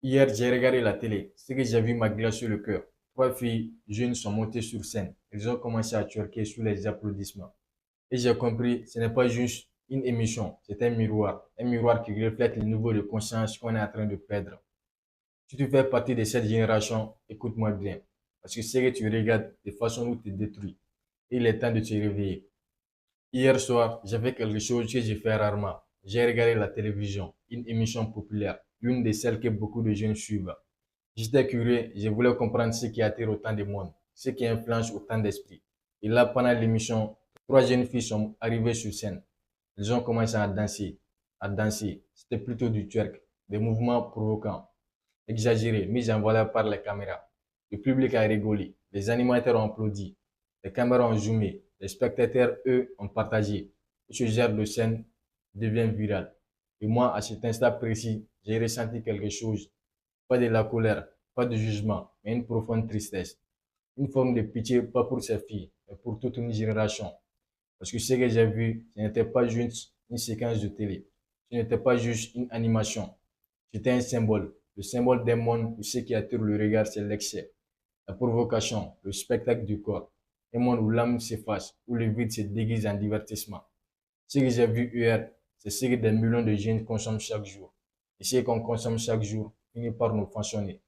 Hier, j'ai regardé la télé. Ce que j'ai vu m'a glacé le cœur. Trois filles jeunes sont montées sur scène. Elles ont commencé à twerker sous les applaudissements. Et j'ai compris, ce n'est pas juste une émission, c'est un miroir. Un miroir qui reflète le niveau de conscience qu'on est en train de perdre. Si tu fais partie de cette génération, écoute-moi bien. Parce que ce que tu regardes, de façon où tu te détruis. Il est temps de te réveiller. Hier soir, j'ai fait quelque chose que je fais rarement. J'ai regardé la télévision, une émission populaire, l'une de celles que beaucoup de jeunes suivent. J'étais curieux, je voulais comprendre ce qui attire autant de monde, ce qui influence autant d'esprits. Et là, pendant l'émission, trois jeunes filles sont arrivées sur scène. Elles ont commencé à danser, à danser. C'était plutôt du twerk, des mouvements provocants, exagérés, mis en valeur par les caméras. Le public a rigolé, les animateurs ont applaudi, les caméras ont zoomé, les spectateurs, eux, ont partagé. Et ce genre de scène devient viral. Et moi, à cet instant précis, j'ai ressenti quelque chose. Pas de la colère, pas de jugement, mais une profonde tristesse. Une forme de pitié, pas pour ces filles, mais pour toute une génération. Parce que ce que j'ai vu, ce n'était pas juste une séquence de télé. Ce n'était pas juste une animation. C'était un symbole. Le symbole d'un monde où ce qui attire le regard, c'est l'excès, la provocation, le spectacle du corps. Un monde où l'âme s'efface, où le vide se déguise en divertissement. Ce que j'ai vu hier, c'est ce que des millions de jeunes consomment chaque jour. Et ce qu'on consomme chaque jour finit par nous fonctionner.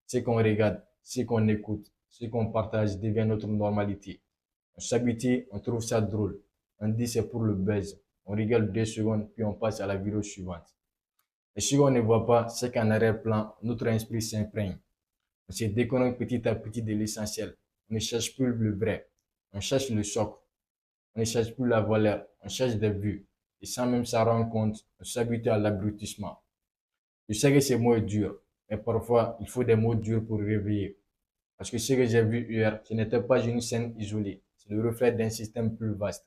Ce qu'on regarde, ce qu'on écoute, ce qu'on partage devient notre normalité. On s'habitue, on trouve ça drôle. On dit c'est pour le buzz. On rigole 2 secondes, puis on passe à la vidéo suivante. Et ce qu'on ne voit pas, c'est qu'en arrière-plan, notre esprit s'imprègne. On se déconnecte petit à petit de l'essentiel. On ne cherche plus le vrai. On cherche le choc. On ne cherche plus la valeur. On cherche des vues. Et sans même s'en rendre compte, on s'habitue à l'abrutissement. Je sais que ces mots est dur, mais parfois, il faut des mots durs pour réveiller. Parce que ce que j'ai vu hier, ce n'était pas une scène isolée. C'est le reflet d'un système plus vaste.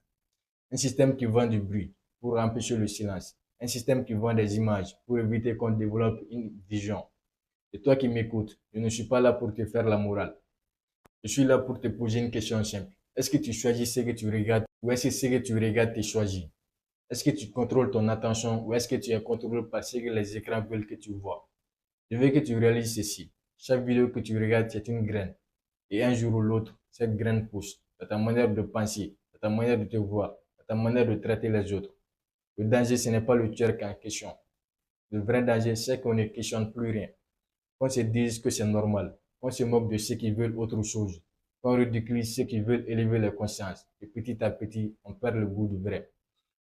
Un système qui vend du bruit pour empêcher le silence. Un système qui vend des images pour éviter qu'on développe une vision. Et toi qui m'écoutes, je ne suis pas là pour te faire la morale. Je suis là pour te poser une question simple. Est-ce que tu choisis ce que tu regardes ou est-ce que ce que tu regardes te choisit? Est-ce que tu contrôles ton attention ou est-ce que tu es contrôlé par ce que les écrans veulent que tu vois? Je veux que tu réalises ceci. Chaque vidéo que tu regardes, c'est une graine. Et un jour ou l'autre, cette graine pousse. C'est ta manière de penser, c'est ta manière de te voir, c'est ta manière de traiter les autres. Le danger, ce n'est pas le tueur en question. Le vrai danger, c'est qu'on ne questionne plus rien. Qu'on se dise que c'est normal. Qu'on se moque de ceux qui veulent autre chose. Qu'on ridiculise ceux qui veulent élever les consciences. Et petit à petit, on perd le goût du vrai.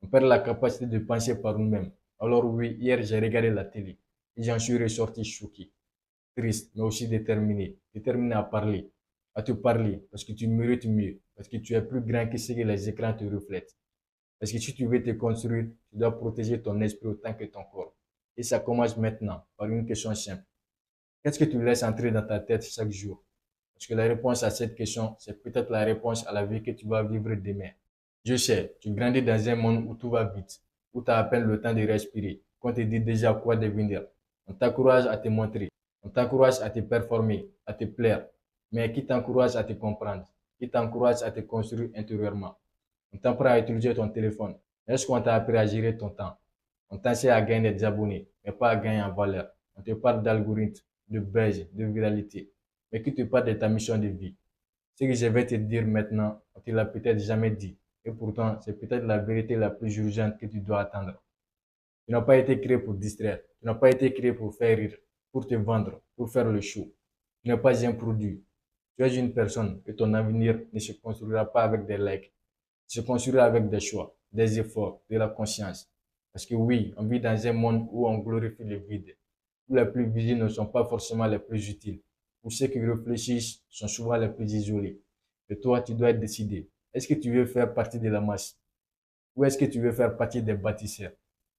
On perd la capacité de penser par nous-mêmes. Alors oui, hier, j'ai regardé la télé. Et j'en suis ressorti choqué, triste, mais aussi déterminé. Déterminé à parler, à te parler, parce que tu mérites mieux, parce que tu es plus grand que ce que les écrans te reflètent. Parce que si tu veux te construire, tu dois protéger ton esprit autant que ton corps. Et ça commence maintenant, par une question simple. Qu'est-ce que tu laisses entrer dans ta tête chaque jour? Parce que la réponse à cette question, c'est peut-être la réponse à la vie que tu vas vivre demain. Je sais, tu grandis dans un monde où tout va vite, où tu as à peine le temps de respirer, qu'on te dit déjà quoi devenir. On t'encourage à te montrer, on t'encourage à te performer, à te plaire, mais qui t'encourage à te comprendre, qui t'encourage à te construire intérieurement. On t'apprend à utiliser ton téléphone. Est-ce qu'on t'a appris à gérer ton temps? On t'enseigne à gagner des abonnés, mais pas à gagner en valeur. On te parle d'algorithmes, de buzz, de viralité, mais qui te parle de ta mission de vie. Ce que je vais te dire maintenant, on te l'a peut-être jamais dit. Et pourtant, c'est peut-être la vérité la plus urgente que tu dois attendre. Tu n'as pas été créé pour distraire. Tu n'as pas été créé pour faire rire, pour te vendre, pour faire le show. Tu n'es pas un produit. Tu es une personne et ton avenir ne se construira pas avec des likes. Il se construira avec des choix, des efforts, de la conscience. Parce que oui, on vit dans un monde où on glorifie le vide, où les plus visibles ne sont pas forcément les plus utiles, où ceux qui réfléchissent sont souvent les plus isolés. Et toi, tu dois décider. Est-ce que tu veux faire partie de la masse ou est-ce que tu veux faire partie des bâtisseurs,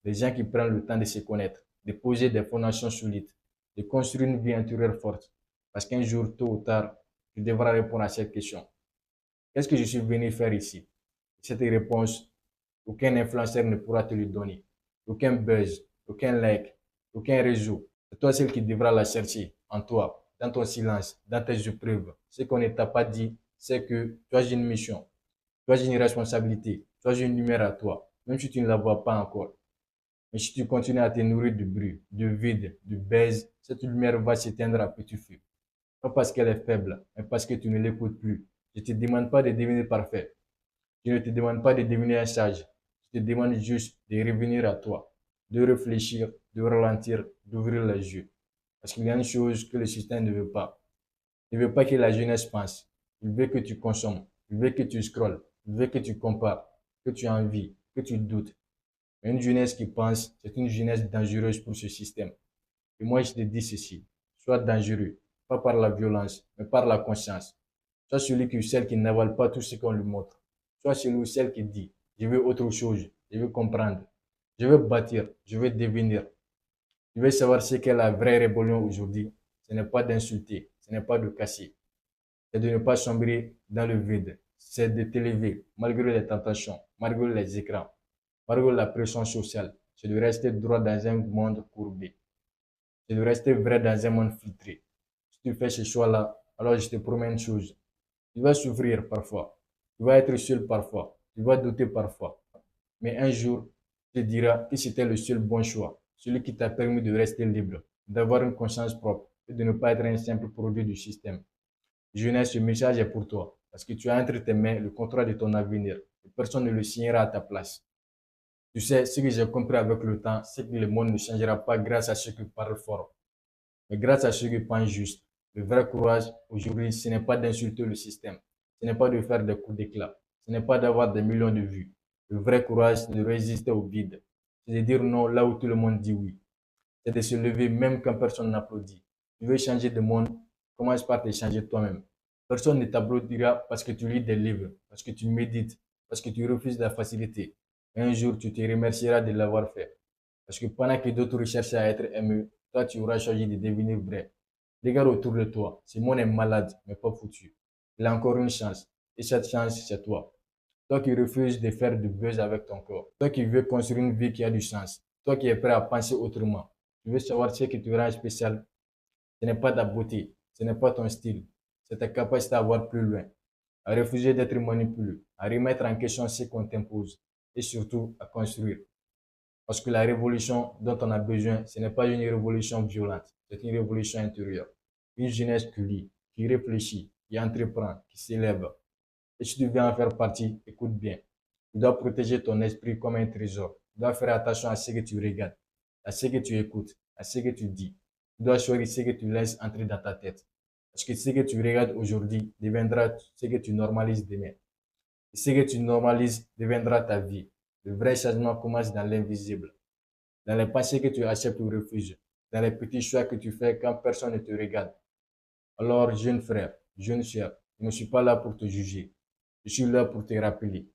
des gens qui prennent le temps de se connaître, de poser des fondations solides, de construire une vie intérieure forte? Parce qu'un jour, tôt ou tard, tu devras répondre à cette question. Qu'est-ce que je suis venu faire ici? Cette réponse, aucun influenceur ne pourra te le donner. Aucun buzz, aucun like, aucun réseau. C'est toi seul qui devras la chercher en toi, dans ton silence, dans tes épreuves. Ce qu'on ne t'a pas dit, c'est que tu as une mission, tu as une responsabilité, tu as une lumière à toi, même si tu ne la vois pas encore. Mais si tu continues à te nourrir du bruit, du vide, du buzz, cette lumière va s'éteindre à petit feu. Pas parce qu'elle est faible, mais parce que tu ne l'écoutes plus. Je ne te demande pas de devenir parfait. Je ne te demande pas de devenir un sage. Je te demande juste de revenir à toi, de réfléchir, de ralentir, d'ouvrir les yeux. Parce qu'il y a une chose que le système ne veut pas. Il ne veut pas que la jeunesse pense. Il veut que tu consommes. Il veut que tu scrolles. Il veut que tu compares, que tu envies, que tu doutes. Mais une jeunesse qui pense, c'est une jeunesse dangereuse pour ce système. Et moi, je te dis ceci. Sois dangereux, pas par la violence, mais par la conscience. Sois celui ou celle qui n'avale pas tout ce qu'on lui montre. Sois celui ou celle qui dit, je veux autre chose, je veux comprendre, je veux bâtir, je veux devenir. Je veux savoir ce qu'est la vraie rébellion aujourd'hui. Ce n'est pas d'insulter, ce n'est pas de casser, c'est de ne pas sombrer dans le vide. C'est de t'élever malgré les tentations, malgré les écrans, malgré la pression sociale. C'est de rester droit dans un monde courbé. C'est de rester vrai dans un monde filtré. Si tu fais ce choix-là, alors je te promets une chose. Tu vas souffrir parfois. Tu vas être seul parfois. Tu vas douter parfois. Mais un jour, tu te diras que c'était le seul bon choix. Celui qui t'a permis de rester libre, d'avoir une conscience propre et de ne pas être un simple produit du système. Jeunesse, ce message est pour toi. Parce que tu as entre tes mains le contrôle de ton avenir. Et personne ne le signera à ta place. Tu sais, ce que j'ai compris avec le temps, c'est que le monde ne changera pas grâce à ceux qui parlent fort, mais grâce à ceux qui pensent juste. Le vrai courage, aujourd'hui, ce n'est pas d'insulter le système. Ce n'est pas de faire des coups d'éclat. Ce n'est pas d'avoir des millions de vues. Le vrai courage, c'est de résister au vide. C'est de dire non là où tout le monde dit oui. C'est de se lever même quand personne n'applaudit. Tu veux changer de monde, commence par te changer toi-même. Personne ne t'applaudira parce que tu lis des livres, parce que tu médites, parce que tu refuses la facilité. Un jour, tu te remercieras de l'avoir fait. Parce que pendant que d'autres recherchent à être aimés, toi, tu auras choisi de devenir vrai. Regarde autour de toi. Ce monde est malade, mais pas foutu. Il a encore une chance. Et cette chance, c'est toi. Toi qui refuses de faire du buzz avec ton corps. Toi qui veux construire une vie qui a du sens. Toi qui es prêt à penser autrement. Tu veux savoir ce qui te rend spécial. Ce n'est pas ta beauté. Ce n'est pas ton style. C'est ta capacité à voir plus loin. À refuser d'être manipulé. À remettre en question ce qu'on t'impose. Et surtout, à construire. Parce que la révolution dont on a besoin, ce n'est pas une révolution violente, c'est une révolution intérieure. Une jeunesse qui lit, qui réfléchit, qui entreprend, qui s'élève. Et si tu veux en faire partie, écoute bien. Tu dois protéger ton esprit comme un trésor. Tu dois faire attention à ce que tu regardes, à ce que tu écoutes, à ce que tu dis. Tu dois choisir ce que tu laisses entrer dans ta tête. Parce que ce que tu regardes aujourd'hui deviendra ce que tu normalises demain. Et ce que tu normalises deviendra ta vie. Le vrai changement commence dans l'invisible, dans les pensées que tu acceptes ou refuses, dans les petits choix que tu fais quand personne ne te regarde. Alors, jeune frère, jeune sœur, je ne suis pas là pour te juger. Je suis là pour te rappeler.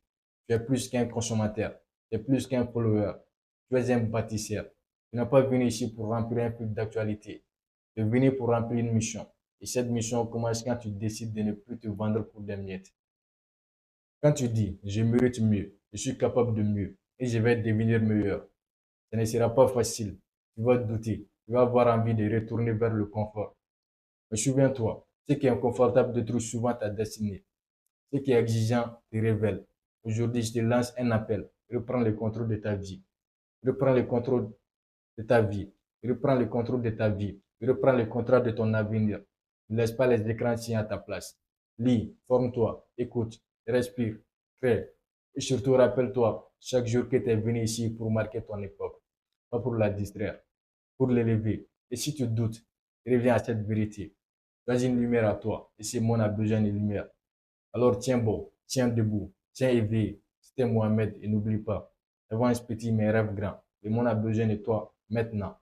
Tu es plus qu'un consommateur. Tu es plus qu'un follower. Tu es un bâtisseur. Tu n'es pas venu ici pour remplir un fil d'actualité. Tu es venu pour remplir une mission. Et cette mission commence quand tu décides de ne plus te vendre pour des miettes. Quand tu dis, je mérite mieux, je suis capable de mieux, et je vais devenir meilleur, ce ne sera pas facile. Tu vas douter. Tu vas avoir envie de retourner vers le confort. Mais souviens-toi, ce qui est inconfortable détruit souvent ta destinée. Ce qui est exigeant te révèle. Aujourd'hui, je te lance un appel. Reprends le contrôle de ta vie. Reprends le contrôle de ta vie. Reprends le contrôle de ta vie. Reprends le contrôle de ton avenir. Ne laisse pas les écrans signer à ta place. Lis, forme-toi, écoute, respire, crée. Et surtout, rappelle-toi chaque jour que tu es venu ici pour marquer ton époque, pas pour la distraire, pour l'élever. Et si tu doutes, reviens à cette vérité. Choisis une lumière à toi. Et ce monde a besoin de lumière. Alors tiens bon, tiens debout, tiens éveillé. C'était Mohamed et n'oublie pas, avance petit mais rêve grand. Le monde a besoin de toi maintenant.